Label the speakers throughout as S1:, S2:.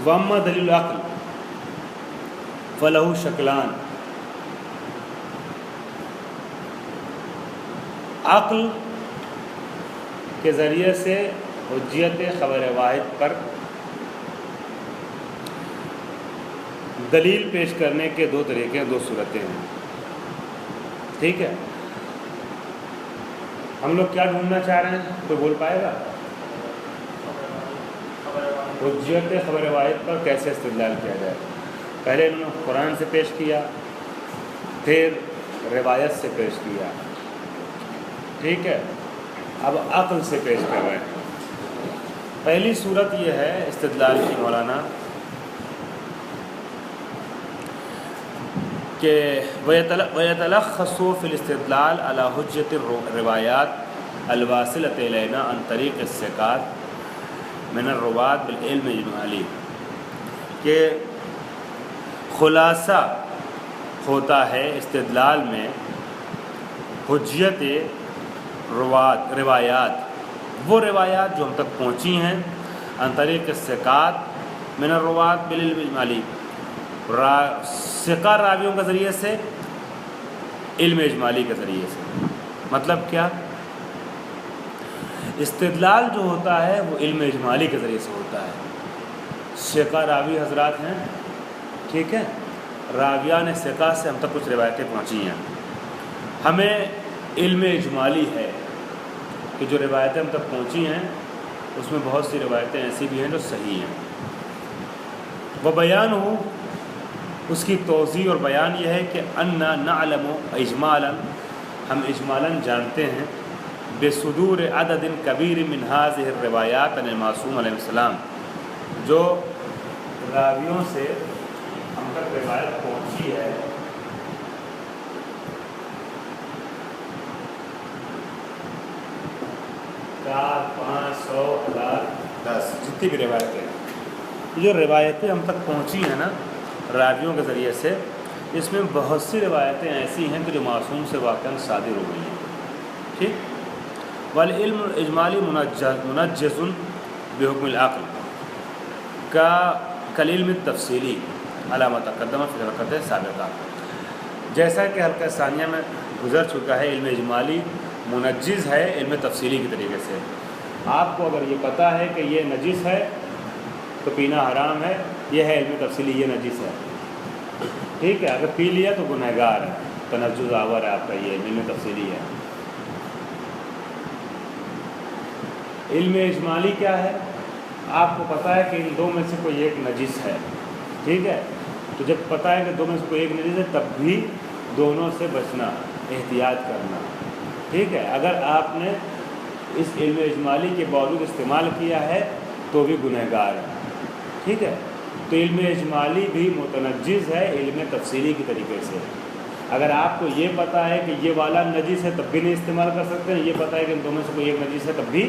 S1: واما دلیل العقل فلہ شکلان، عقل کے ذریعے سے حجیت خبر واحد پر دلیل پیش کرنے کے دو طریقے، دو صورتیں ہیں. ٹھیک ہے، ہم لوگ کیا ڈھونڈنا چاہ رہے ہیں؟ کوئی بول پائے گا؟ حجیت خبر واحد پر کیسے استدلال کیا جائے. پہلے انہوں نے قرآن سے پیش کیا، پھر روایت سے پیش کیا. ٹھیک ہے، اب عقل سے پیش کر رہے ہیں. پہلی صورت یہ ہے استدلال کی مولانا کہ وَيَتَلَخَّصُ فِي الْإِسْتِدْلَالِ عَلَى حُجَّةِ الرِّوَایَاتِ الْوَاصِلَةِ إِلَيْنَا عَنْ طَرِیقِ الثِّقَاتِ مِنَ الرُّوَاةِ بِالْعِلْمِ الْإِجْمَالِي، کہ خلاصہ ہوتا ہے استدلال میں حجیت روایات، وہ روایات جو ہم تک پہنچی ہیں، عن طریق الثقات من الرواة بالعلم الاجمالی، ثقہ راویوں کے ذریعے سے، علم اجمالی کے ذریعے سے. مطلب کیا؟ استدلال جو ہوتا ہے وہ علم اجمالی کے ذریعے سے ہوتا ہے. ثقہ راوی حضرات ہیں، ٹھیک ہے، راویان ثقہ سے ہم تک کچھ روایتیں پہنچی ہیں، ہمیں علم اجمالی ہے کہ جو روایتیں ہم تک پہنچی ہیں اس میں بہت سی روایتیں ایسی بھی ہیں جو صحیح ہیں. وہ بیان ہو، اس کی توضیح اور بیان یہ ہے کہ انا نعلم اجمالا، ہم اجمالا جانتے ہیں، بصدور عدد کبیر من هذه الروایات عن المعصوم علیہ السلام، جو راویوں سے ہم تک روایت پہنچی ہے چار 500 1000 10 جتنی بھی روایتیں ہیں، جو روایتیں ہم تک پہنچی ہیں نا راویوں کے ذریعے سے، اس میں بہت سی روایتیں ایسی ہیں کہ جو معصوم سے واقعاً صادر ہو گئی ہیں. ٹھیک، والعلم الاجمالی منجز بحکم العقل کا کالعلم التفصیلی علی ما تقدم فی الحلقۃ سابقہ. جیسا کہ حلقہ ثانیہ میں گزر چکا ہے، علم اجمالی منجز ہے علم تفصیلی کے طریقے سے. آپ کو اگر یہ پتہ ہے کہ یہ نجس ہے تو پینا حرام ہے، یہ ہے علم تفصیلی، یہ نجس ہے. ٹھیک ہے، اگر پی لیا تو گنہگار ہے، تنجس آور ہے آپ کا، یہ علم تفصیلی ہے. علم اجمالی کیا ہے؟ آپ کو پتہ ہے کہ ان دو میں سے کوئی ایک نجس ہے. ٹھیک ہے، تو جب پتہ ہے کہ دو میں سے کوئی ایک نجس ہے تب بھی دونوں سے بچنا، احتیاط کرنا. ٹھیک ہے، اگر آپ نے اس علم اجمالی کے باوجود استعمال کیا ہے تو بھی گنہگار ہے. ٹھیک ہے، تو علم اجمالی بھی متنجز ہے علم تفصیلی کے طریقے سے. اگر آپ کو یہ پتہ ہے کہ یہ والا نجس ہے تب بھی نہیں استعمال کر سکتے ہیں، یہ پتہ ہے کہ ان دونوں سے کوئی ایک نجس ہے تب بھی.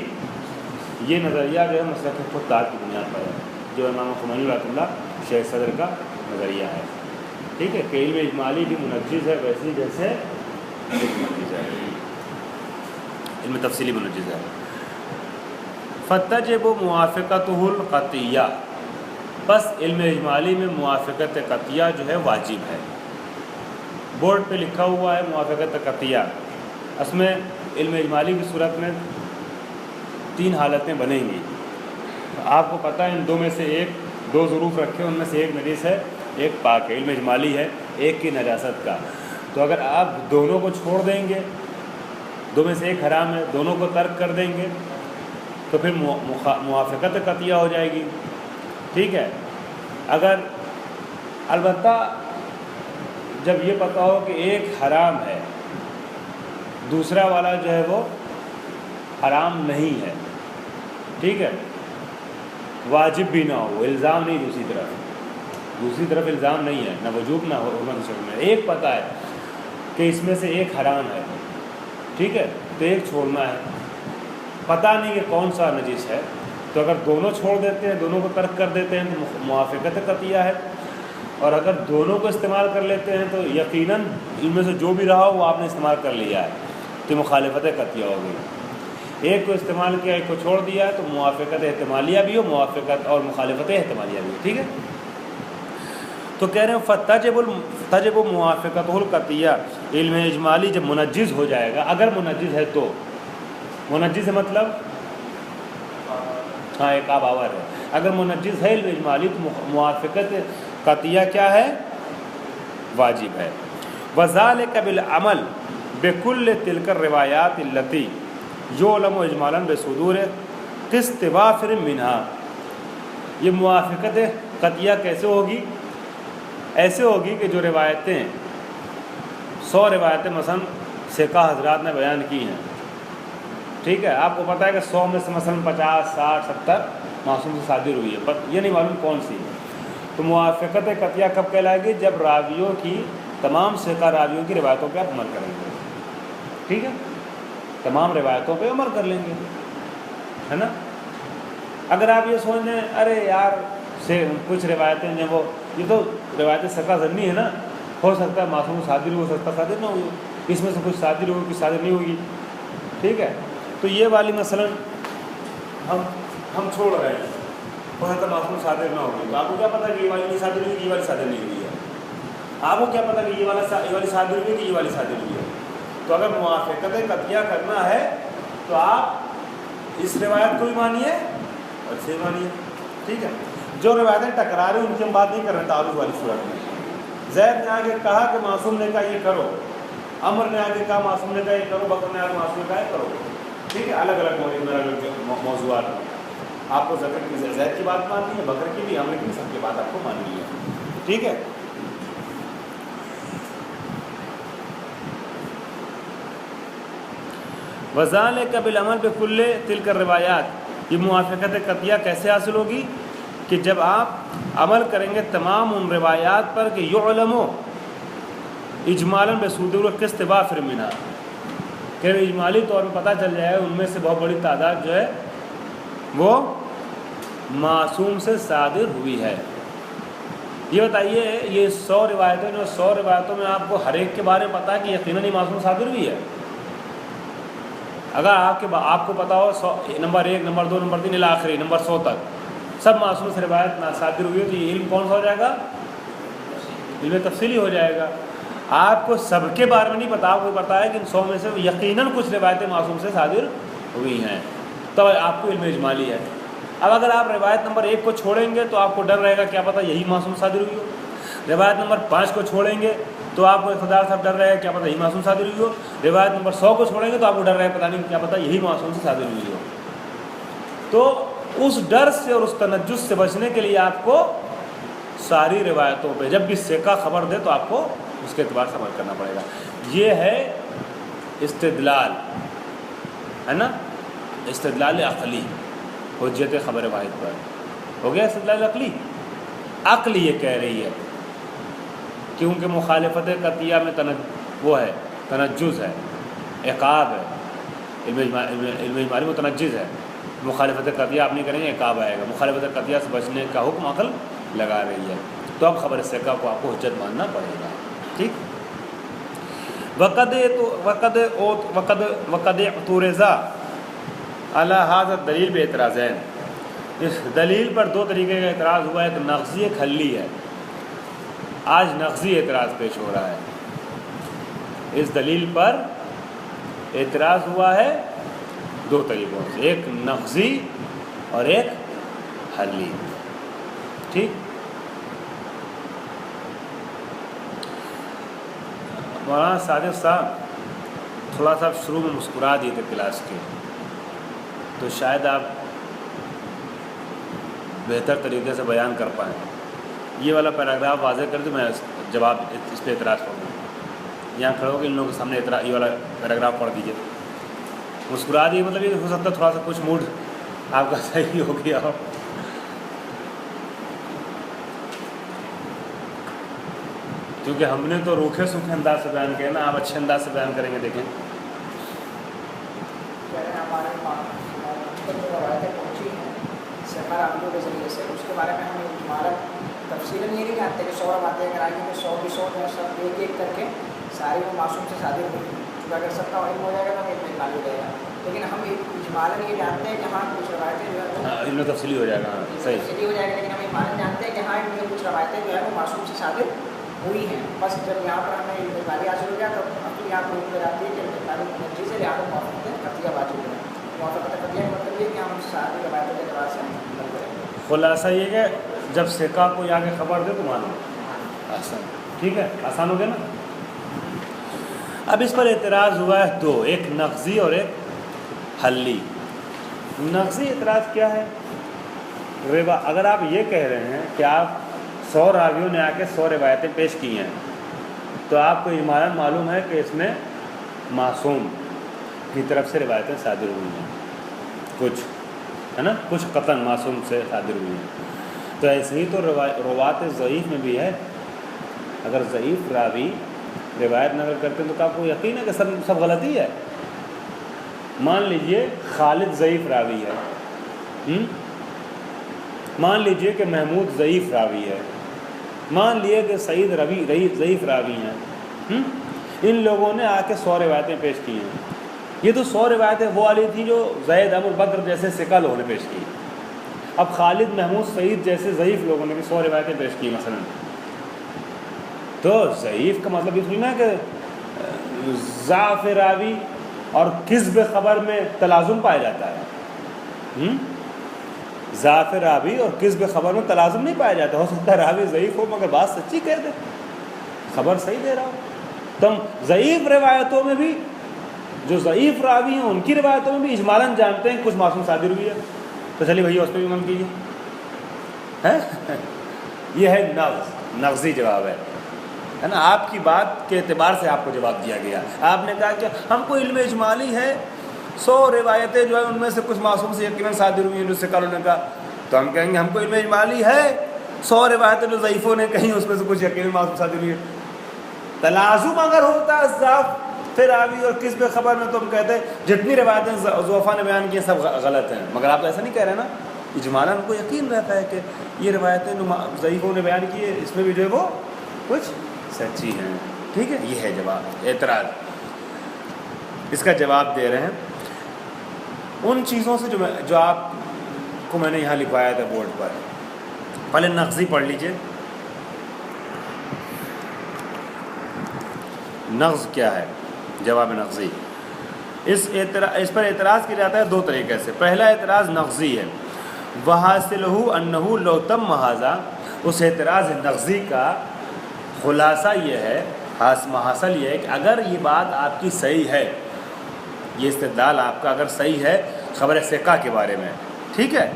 S1: یہ نظریہ جو ہے مسلک خوددار کی بنیاد پر ہے، جو امام خمینی رحمۃ اللہ شیخ صدر کا نظریہ ہے. ٹھیک ہے، کہ علم اجمالی بھی منجز ہے ویسے جیسے علم تفصیلی منجز ہے. فتجب موافقتہ القطعیہ، بس علم اجمالی میں موافقت قطعیہ جو ہے واجب ہے. بورڈ پہ لکھا ہوا ہے موافقت قطعیہ. اس میں علم اجمالی کی صورت میں 3 حالتیں بنیں گی. آپ کو پتہ ہے ان دو میں سے ایک، 2 ظروف رکھے، ان میں سے ایک نجس ہے ایک پاک ہے، علم اجمالی ہے ایک کی نجاست کا. تو اگر آپ دونوں کو چھوڑ دیں گے، دو میں سے ایک حرام ہے، دونوں کو ترک کر دیں گے تو پھر موافقت قطعیہ ہو جائے گی. ٹھیک ہے، اگر البتہ جب یہ پتہ ہو کہ ایک حرام ہے دوسرا والا جو ہے وہ حرام نہیں ہے، ٹھیک ہے، واجب بھی نہ ہو، الزام نہیں، دوسری طرف الزام نہیں ہے، نہ وجوب نہ حرمت شرع میں. ایک پتہ ہے کہ اس میں سے ایک حرام ہے، ٹھیک ہے، تو ایک چھوڑنا ہے. پتہ نہیں کہ کون سا نجس ہے، تو اگر دونوں چھوڑ دیتے ہیں، دونوں کو ترک کر دیتے ہیں تو موافقت قطعیہ ہے. اور اگر دونوں کو استعمال کر لیتے ہیں تو یقیناً ان میں سے جو بھی رہا وہ آپ نے استعمال کر لیا ہے، تو مخالفت قطعیہ ہو گئی. ایک کو استعمال کیا ایک کو چھوڑ دیا تو موافقت احتمالیہ بھی ہو، موافقت اور مخالفت احتمالیہ بھی ہو، ٹھیک ہے۔ تو کہہ رہے ہیں تجب موافقت القطعیہ، علم اجمالی جب منجز ہو جائے گا، اگر منجز ہے تو، منجز ہے مطلب ہاں ایک آور ہے، اگر منجز ہے علم اجمالی تو موافقت قطعیہ کیا ہے؟ واجب ہے۔ وذالک بالعمل بکل تلک الروایات التی یعلم اجمالا بصدور قسط وافر منہا، یہ موافقت قطعیہ کیسے ہوگی؟ ایسے ہوگی کہ جو روایتیں 100 روایتیں مثلا سیکہ حضرات نے بیان کی ہیں، ٹھیک ہے، آپ کو پتہ ہے کہ 100 میں سے مثلا 50 60 70 معصوم سے صادر ہوئی ہے، پر یہ نہیں معلوم کون سی، تو موافقت قطعیہ کب کہلائے گی؟ جب راویوں کی تمام سیکہ راویوں کی روایتوں پہ آپ عمل کریں گے، ٹھیک ہے، تمام روایتوں پہ عمل کر لیں گے، ہے نا۔ اگر آپ یہ سوچ لیں ارے یار سے کچھ روایتیں جو وہ یہ تو روایتیں سکہ ظنی ہے نا، ہو سکتا ہے معصوم صادر ہو سکتا صادر نہ ہو، اس میں سے کچھ صادر ہوگی کچھ صادر نہیں ہوگی، ٹھیک ہے، تو یہ والی مثلا ہم چھوڑ رہے ہیں، ہو سکتا ہے معصوم صادر نہ ہوگی، تو آپ کو کیا پتہ کہ یہ والی نہیں صادر ہوئی، یہ والی صادر نہیں ہوئی ہے، آپ کو کیا پتہ کہ یہ والی صادر ہوئی کہ یہ والی صادر ہوئی ہے۔ تو اگر موافقت قطعیہ کرنا ہے تو آپ اس روایت کو بھی مانیے اور اسے مانیے، ٹھیک ہے۔ جو روایتیں ٹکرا رہی ہیں ان کی ہم بات نہیں کر رہے ہیں تعارض والی صورت میں، زید نے آگے کہا کہ معصوم نے کہا یہ کرو، عمر نے آگے کہا معصوم نے کہا یہ کرو، بکر نے آگے معصوم نے کہا یہ کرو، ٹھیک ہے، الگ الگ موضوعات میں آپ کو زید کی بات ماننی ہے، بکر کی بھی، عمر کی بھی، سب کی بات آپ کو ماننی ہے، ٹھیک ہے۔ وذالک بالعمل بکل تلک الروایات، یہ موافقت قطعیہ کیسے حاصل ہوگی؟ کہ جب آپ عمل کریں گے تمام ان روایات پر کہ یعلم اجمالا بصدور قسط وافر منہا، کہ اجمالی طور پر پتہ چل جائے ان میں سے بہت بڑی تعداد جو ہے وہ معصوم سے صادر ہوئی ہے۔ یہ بتائیے یہ 100 روایتیں جو 100 روایتوں میں آپ کو ہر ایک کے بارے میں پتہ ہے کہ یقیناً ہی معصوم صادر ہوئی ہے؟ اگر آپ کو پتہ ہو نمبر 1 نمبر 2 نمبر 3 الی آخری نمبر 100 تک سب معصوم سے روایت صادر ہوئی ہے، تو یہ علم کون سا ہو جائے گا؟ علم تفصیلی ہو جائے گا۔ آپ کو سب کے بارے میں نہیں پتا، آپ کو پتہ ہے کہ ان 100 میں سے یقیناً کچھ روایتیں معصوم سے صادر ہوئی ہیں، تو آپ کو علم اجمالی ہے۔ اب اگر آپ روایت نمبر 1 کو چھوڑیں گے تو آپ کو ڈر رہے گا کیا پتہ یہی معصوم صادر ہوئی ہو، روایت نمبر 5 کو چھوڑیں گے تو آپ کو اقتدار صاحب ڈر رہے گا کیا پتہ یہی معصوم صادر ہوئی ہو، روایت نمبر 100 کو چھوڑیں گے تو آپ کو ڈر رہے گا پتہ نہیں کیا پتہ یہی معصوم سے صادر ہوئی ہو۔ تو اس ڈر سے اور اس تنجس سے بچنے کے لیے آپ کو ساری روایتوں پہ جب بھی سیکہ خبر دے تو آپ کو اس کے اعتبار سے عمل کرنا پڑے گا۔ یہ ہے استدلال، ہے نا، استدلال عقلی، حجت خبر واحد پر ہو گیا استدلال عقلی۔ عقل یہ کہہ رہی ہے کیونکہ مخالفت قطعیہ میں وہ ہے تنجز ہے، عقاب ہے، علم اجمالی متنجز ہے، مخالفت قطعیہ آپ نہیں کریں گے عقاب آئے گا، مخالفت قطعیہ سے بچنے کا حکم عقل لگا رہی ہے، تو اب خبر سیکہ کو آپ کو حجت ماننا پڑے گا، ٹھیک۔ وقد اعترض علی ھذا الدلیل باعتراضین، اس دلیل پر 2 طریقے کا اعتراض ہوا ہے، ایک نقضی ایک حلی ہے۔ آج نقضی اعتراض پیش ہو رہا ہے، اس دلیل پر اعتراض ہوا ہے 2 طریقوں سے، ایک نقضی اور ایک حلی، ٹھیک۔ مولانا صادق صاحب تھوڑا سا شروع میں مسکرا دیے تھے کلاس کے، تو شاید آپ بہتر طریقے سے بیان کر پائیں۔ یہ والا پیراگراف واضح کر دیں، میں جواب اس پہ اعتراض کروں گا، یہاں کھڑے ہو کے ان لوگوں کے سامنے یہ والا پیراگراف پڑھ دیجیے۔ مسکرا دیے مطلب یہ ہو سکتا ہے تھوڑا سا کچھ موڈ آپ کا صحیح ہو گیا ہو۔ کیونکہ ہم نے تو روکھے سوکھے انداز سے بیان کیا نا، آپ اچھے انداز سے بیان کریں گے، دیکھیں۔
S2: ہمارے روایتیں پہنچی ہیں سفر عبدوں کے ذریعے سے، اس کے بارے میں ہم ہمارا تفصیل یہ نہیں جانتے کہ 100 باتیں اگر آئیں گی تو 100 کی 100 میں سب ایک ایک کر کے ساری وہ معصوم سے صادر ہوئی، کیونکہ اگر سب کا علم ہو جائے گا تو ایک علم ہو جائے گا، لیکن ہم اجمالاً یہ جانتے ہیں کہ ہاں کچھ روایتیں جو ہے وہ
S1: ان میں تفصیلی ہو جائے گا. صحیح.
S2: تفصیلی ہو جائے گا، لیکن ہم اجمالاً جانتے ہیں کہ ہاں ان میں کچھ روایتیں جو ہے وہ معصوم سے ثابت ہوئی ہیں. بس جب یہاں پر ہمیں علم اجمالی حاصل ہو گیا تو اب یہاں پر حکم جاتی ہے کہ علم اجمالی منجی سے لہٰذا موافقت قطعیہ واجب ہے. موافقت قطعیہ کا مطلب یہ کہ ہم ساری روایتوں کے اعتبار سے عمل کریں.
S1: خلاصہ یہ کہ جب ثقہ کوئی آگے خبر دے تو مانو. آسان. ٹھیک ہے، آسان ہو گیا نا. اب اس پر اعتراض ہوا ہے دو، ایک نقضی اور ایک حلی. نقضی اعتراض کیا ہے؟ اگر آپ یہ کہہ رہے ہیں کہ آپ 100 راویوں نے آ کے 100 روایتیں پیش کی ہیں تو آپ کو اجمالاً معلوم ہے کہ اس میں معصوم کی طرف سے روایتیں صادر ہوئی ہیں، کچھ ہے نا، کچھ قطعاً معصوم سے صادر ہوئی ہیں. تو ایسے ہی تو روات ضعیف میں بھی ہے. اگر ضعیف راوی روایت نقل کرتے ہیں تو آپ کو یقین ہے کہ سب غلطی ہے. مان لیجئے خالد ضعیف راوی ہے، مان لیجئے کہ محمود ضعیف راوی ہے، مان لیے کہ سعید ضعیف راوی ہیں. ان لوگوں نے آ کے 100 روایتیں پیش کی ہیں. یہ تو 100 روایتیں وہ والی تھیں جو زید ابو بکر جیسے ثقہ لوگوں نے پیش کی. اب خالد، محمود، سعید جیسے ضعیف لوگوں نے بھی 100 روایتیں پیش کی مثلا. تو ضعیف کا مطلب یہ تھوڑی نا کہ ضعف راوی اور کذب خبر میں تلازم پایا جاتا ہے. ضعف راوی اور کذب خبر میں تلازم نہیں پایا جاتا. ہو سکتا ہے راوی ضعیف ہو مگر بات سچی کہہ دے، خبر صحیح دے رہا ہو. تم ضعیف روایتوں میں بھی، جو ضعیف راوی ہیں ان کی روایتوں میں بھی اجمالاً جانتے ہیں کچھ معصوم صادر ہوئی ہے. تو چلیے بھیا اس پہ بھی عمل کیجیے. یہ ہے نقضی جواب ہے نا. آپ کی بات کے اعتبار سے آپ کو جواب دیا گیا. آپ نے کہا کہ ہم کو علم اجمالی ہے، 100 روایتیں جو ہے ان میں سے کچھ معصوم سے یقیناً صادر ہوئی ہیں. جس سے نے کہا تو ہم کہیں گے ہم کو علم اجمالی ہے، 100 روایتیں جو ضعیفوں نے کہیں اس میں سے کچھ یقیناً معصوم صادر ہوئی ہے. تلازم اگر ہوتا ہے ضعف پھر راوی اور کذب خبر میں تو ہم کہتے ہیں جتنی روایتیں ضعفاء نے بیان کی ہیں سب غلط ہیں. مگر آپ ایسا نہیں کہہ رہے نا. اجمالاً ان کو یقین رہتا ہے کہ یہ روایتیں جو ضعیفوں نے بیان کی ہے اس میں بھی جو ہے وہ کچھ سچی ہیں. ٹھیک ہے، یہ ہے جواب اعتراض. اس کا جواب دے رہے ہیں ان چیزوں سے جو آپ کو میں نے یہاں لکھوایا تھا بورڈ پر. پہلے نقضی پڑھ لیجئے. نقض کیا ہے؟ جواب نقضی. اس پر اعتراض کیا جاتا ہے دو طریقے سے. پہلا اعتراض نقضی ہے، وحاصلہ انہ لو تم ھذا. اس اعتراض نقضی کا خلاصہ یہ ہے، حاصل یہ ہے کہ اگر یہ بات آپ کی صحیح ہے، یہ استدلال آپ کا اگر صحیح ہے خبر ثقہ کے بارے میں، ٹھیک ہے،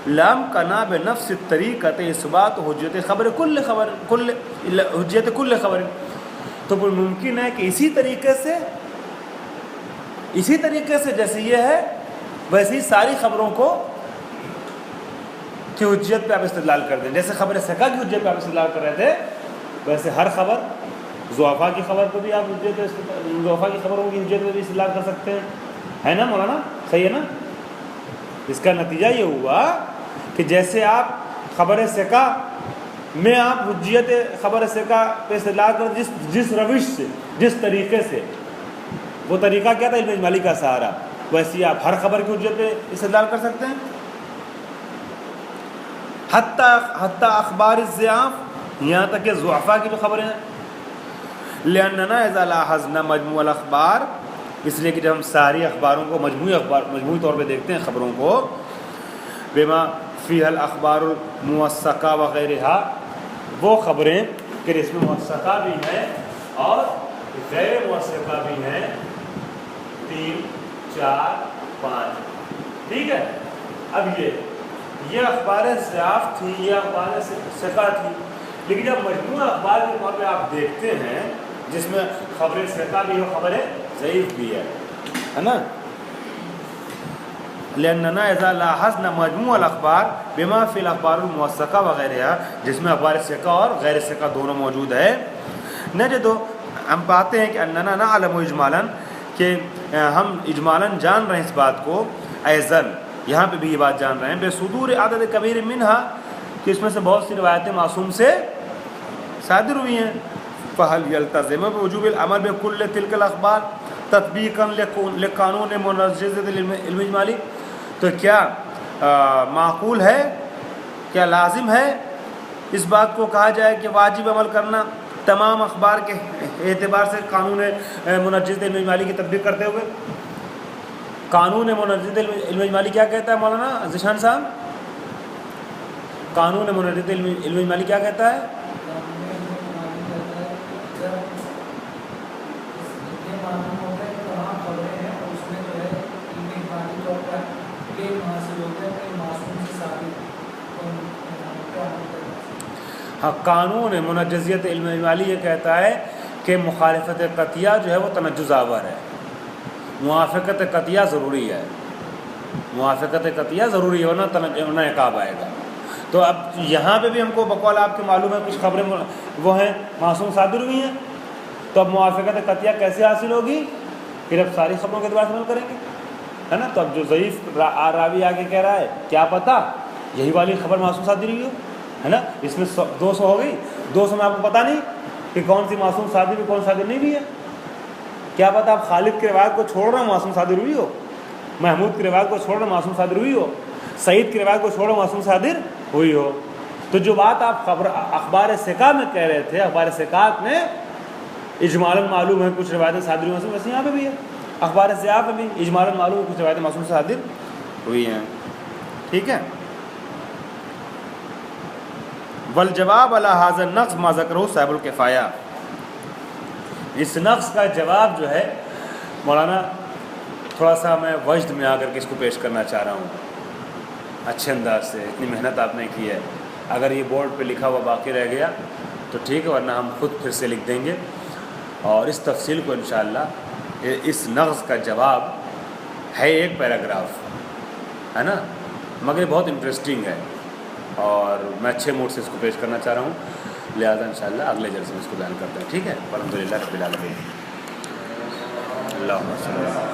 S1: لم کنا بنفس الطریقۃ اثبات حجت خبر حجت کل خبر. تو ممکن ہے کہ اسی طریقے سے جیسے یہ ہے ویسے ہی ساری خبروں کو کی حجت پہ آپ استدلال کر دیں. جیسے خبر ثقہ کی حجت پہ آپ استدلال کر رہے تھے ویسے ہر خبر ضعفاء کی خبر کو بھی آپ ضعفاء کی خبروں کی حجت پہ بھی استدلال کر سکتے ہیں. ہے نا مولانا؟ صحیح ہے نا؟ اس کا نتیجہ یہ ہوا کہ جیسے آپ خبر ثقہ میں آپ حجیت خبر ثقہ پہ استدلال کر جس روش سے، جس طریقے سے، وہ طریقہ کیا تھا؟ علم اجمالی کا سہارا. ویسے ہی آپ ہر خبر کی حجت پہ استدلال کر سکتے ہیں. حتیٰ اخبار الضعاف، یہاں تک کہ ضعفاء کی جو خبریں ہیں. لأننا اذا لاحظنا مجموع الاخبار، اس لیے کہ جب ہم ساری اخباروں کو مجموعی طور پہ دیکھتے ہیں خبروں کو، بما فیہ الاخبار الموثقہ وغیرہ، وہ خبریں کہ اس میں موثقہ بھی ہیں اور غیر موثقہ بھی ہیں، 3 4 5. ٹھیک ہے. اب یہ اخبار ضعاف تھی، یہ اخبار ثقہ تھی، لیکن جب مجموعہ اخبار کے طور پہ آپ دیکھتے ہیں جس میں خبر ثقہ بھی اور خبر ضعیف بھی ہے نا. لأننا اذا لاحظنا مجموع الاخبار بما فی الاخبار الموثقہ وغیرہ، جس میں اخبار ثقہ اور غیر ثقہ دونوں موجود ہے، نجدو، ہم پاتے ہیں کہ اننا نعلم اجمالا، کہ ہم اجمالا جان رہے ہیں اس بات کو، ایضاً یہاں پہ بھی یہ بات جان رہے ہیں، بے صدور عدد کبیر منہا، کہ اس میں سے بہت سی روایتیں معصوم سے صادر ہوئی ہیں. فہل یلتزم بوجوب العمل بکل تلک الاخبار، تطبیقاً لقانون منجزۃ العلم اجمالی، تو کیا معقول ہے، کیا لازم ہے اس بات کو کہا جائے کہ واجب عمل کرنا تمام اخبار کے اعتبار سے قانون منجزۃ العلم اجمالی کی تطبیق کرتے ہوئے؟ قانون منجزۃ العلم اجمالی کیا کہتا ہے مولانا ذیشان صاحب؟ قانون منجزۃ العلم اجمالی کیا کہتا ہے؟ ہاں، قانون منجزیت علم اجمالی یہ کہتا ہے کہ مخالفت قطعیہ جو ہے وہ تنجز آور ہے، موافقت قطعیہ ضروری ہے، موافقت قطعیہ ضروری ہے ورنہ عقاب آئے گا۔ تو اب یہاں پہ بھی ہم کو بقول آپ کے معلوم ہے کچھ خبریں وہ ہیں معصوم صادر ہوئی ہیں، تو اب موافقت قطعیہ کیسے حاصل ہوگی؟ پھر اب ساری خبروں کے اعتبار سے عمل کریں گے، ہے نا؟ تو اب جو ضعیف راوی آگے کہہ رہا ہے کیا پتہ یہی والی خبر معصوم صادر ہوئی ہو، ہے نا؟ اس میں 200 ہو گئی، 200 میں آپ کو پتہ نہیں کہ کون سی معصوم صادر ہوئی کون صادر نہیں بھی ہے؟ کیا پتہ آپ خالد کی روایت کو چھوڑ رہے معصوم صادر ہوئی ہو، محمود کی روایت کو چھوڑ رہے معصوم صادر ہوئی ہو، سعید کی روایت کو چھوڑ رہے معصوم صادر ہوئی ہو۔ تو جو بات آپ اخبار ثقہ میں کہہ رہے تھے، اخبار ثقات میں اجمالاً معلوم ہے کچھ روایتیں صادر ہوئی ہیں، ویسے یہاں پہ بھی ہے، اخبار ضیاء میں بھی اجمالاً معلوم ہے کچھ روایتیں معصوم صادر ہوئی ہیں، ٹھیک ہے؟ والجواب علی ھذا النقص ما ذکرہ صاحب الکفایہ، اس نقص کا جواب جو ہے مولانا تھوڑا سا میں وجد میں آ کر کے اس کو پیش کرنا چاہ رہا ہوں اچھے انداز سے، اتنی محنت آپ نے کی ہے، اگر یہ بورڈ پہ لکھا ہوا باقی رہ گیا تو ٹھیک ہے، ورنہ ہم خود پھر سے لکھ دیں گے، اور اس تفصیل کو انشاءاللہ اس نقص کا جواب ہے ایک پیراگراف، ہے نا، مگر بہت انٹرسٹنگ ہے اور میں اچھے موڈ سے اس کو پیش کرنا چاہ رہا ہوں، لہٰذا انشاءاللہ اگلے جلسے میں اس کو بیان کرتے ہیں، ٹھیک ہے؟ الحمدللہ رب العالمین، اللہم صلی اللہ